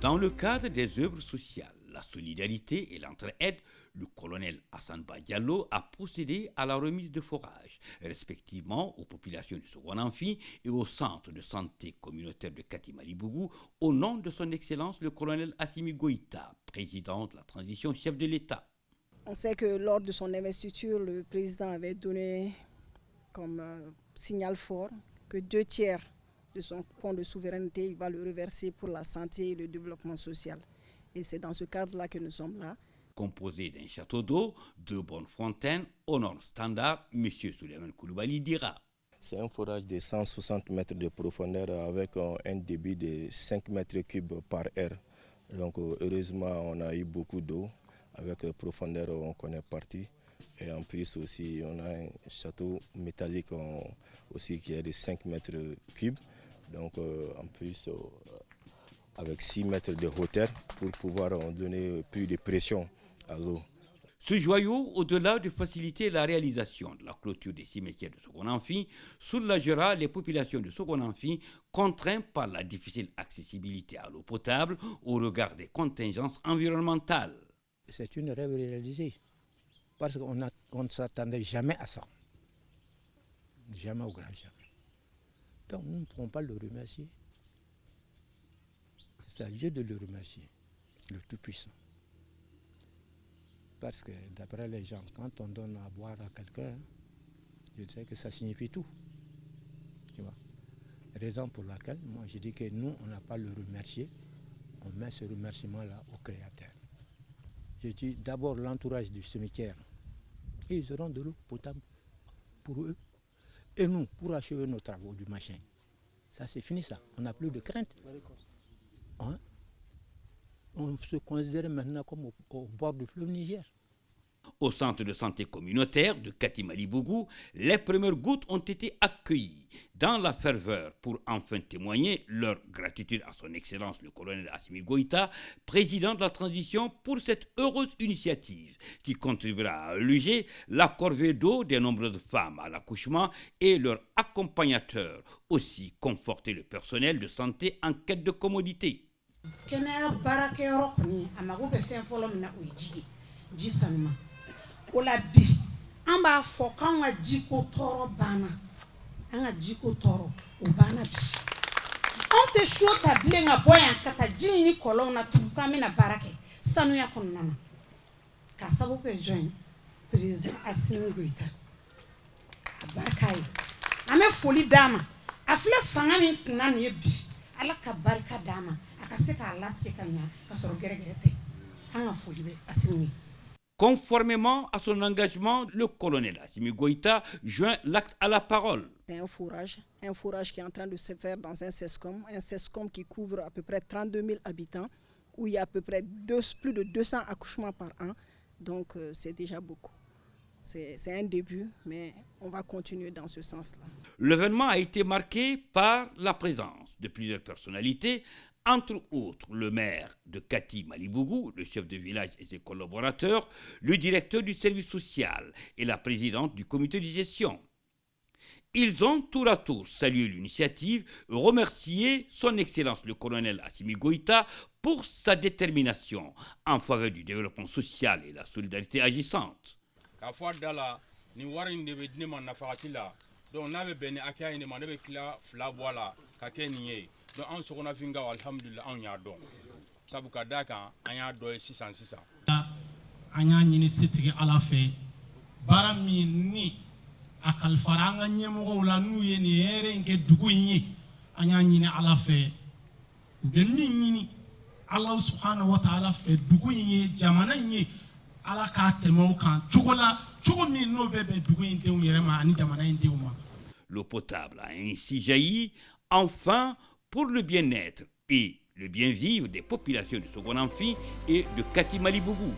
Dans le cadre des œuvres sociales, la solidarité et l'entraide, le colonel Hassan Ba Diallo a procédé à la remise de forages, respectivement aux populations du Second Amphi et au centre de santé communautaire de Kati Malibougou, au nom de son Excellence le colonel Assimi Goïta, président de la transition, chef de l'État. On sait que lors de son investiture, le président avait donné comme signal fort que 2/3 de son fonds de souveraineté, il va le reverser pour la santé et le développement social. Et c'est dans ce cadre-là que nous sommes là. Composé d'un château d'eau, 2 bonnes fontaines, aux normes standards, M. Souleymane Koulibaly dira. C'est un forage de 160 mètres de profondeur avec un débit de 5 mètres cubes par heure. Donc heureusement, on a eu beaucoup d'eau. Avec profondeur, on connaît partie. Et en plus aussi, on a un château métallique aussi qui est de 5 mètres cubes. Donc en plus, avec 6 mètres de hauteur pour pouvoir donner plus de pression à l'eau. Ce joyau, au-delà de faciliter la réalisation de la clôture des cimetières de Second Amphi, soulagera les populations de Second Amphi contraintes par la difficile accessibilité à l'eau potable au regard des contingences environnementales. C'est une rêve réalisée parce qu'on ne s'attendait jamais à ça. Jamais au grand jamais. Donc nous ne pouvons pas le remercier. C'est à Dieu de le remercier, le Tout-Puissant. Parce que d'après les gens, quand on donne à boire à quelqu'un, je sais que ça signifie tout. Tu vois. Raison pour laquelle, moi je dis que nous, on n'a pas le remercier, on met ce remerciement-là au Créateur. Je dis d'abord l'entourage du cimetière. Ils auront de l'eau potable pour eux. Et nous, pour achever nos travaux du machin. Ça c'est fini ça, on n'a plus de crainte. Hein? On se considère maintenant comme au bord du fleuve Niger. Au centre de santé communautaire de Kati Malibougou, les premières gouttes ont été accueillies dans la ferveur pour enfin témoigner leur gratitude à son Excellence le colonel Assimi Goïta, président de la transition, pour cette heureuse initiative qui contribuera à alléger la corvée d'eau des nombreuses femmes à l'accouchement et leurs accompagnateurs, aussi conforter le personnel de santé en quête de commodité. O la bi an b'a fɔ k'an ka jiko tɔɔrɔ banna an ka jiko tɔɔrɔ o banna bi anw tɛ so ta bilen ka bɔ yan ka taa ji ɲini kɔlɔnw na tugun k'an bɛna baara kɛ sanuya kɔnɔna na k'a sababu kɛ jɔn ye président Assimi Goïta a barika ye an bɛ foli d'a ma a filɛ fanga min kunna nin ye bi Ala ka barika d'a ma a ka se k'a latigɛ ka ɲa ka sɔrɔ gɛrɛgɛrɛ tɛ an ka foli bɛ Assimi ye. Conformément à son engagement, le colonel Assimi Goïta joint l'acte à la parole. C'est un forage qui est en train de se faire dans un CESCOM qui couvre à peu près 32 000 habitants, où il y a à peu près plus de 200 accouchements par an. Donc c'est déjà beaucoup. C'est un début, mais on va continuer dans ce sens-là. L'événement a été marqué par la présence de plusieurs personnalités, entre autres le maire de Kati Malibougou, le chef de village et ses collaborateurs, le directeur du service social et la présidente du comité de gestion. Ils ont tour à tour salué l'initiative et remercié son Excellence le colonel Assimi Goïta pour sa détermination en faveur du développement social et la solidarité agissante. Donc n'a bɛ bɛn ni hakɛya in de ma ne bɛ tila 2 bɔ a la ka kɛ nin ye donc anw sogonafinkaw alhamdulillah anw y'a dɔn sabu ka d'a kan an y'a dɔn ye sisan an y'a ɲini setigi Ala fɛ baara min ni a kalifara an ka ɲɛmɔgɔw la n'u ye nin hɛrɛ in kɛ dugu in ye an y'a ɲini Ala fɛ u bɛ min ɲini Ala subhanahu wa ta'ala fɛ dugu in ye jamana in ye Ala k'a tɛmɛ o kan cogo la cogo min n'o bɛ bɛn dugu in denw yɛrɛ ma ani jamana in denw ma. L'eau potable a ainsi jailli, enfin, pour le bien-être et le bien-vivre des populations de Second Amphi et de Kati Malibougou.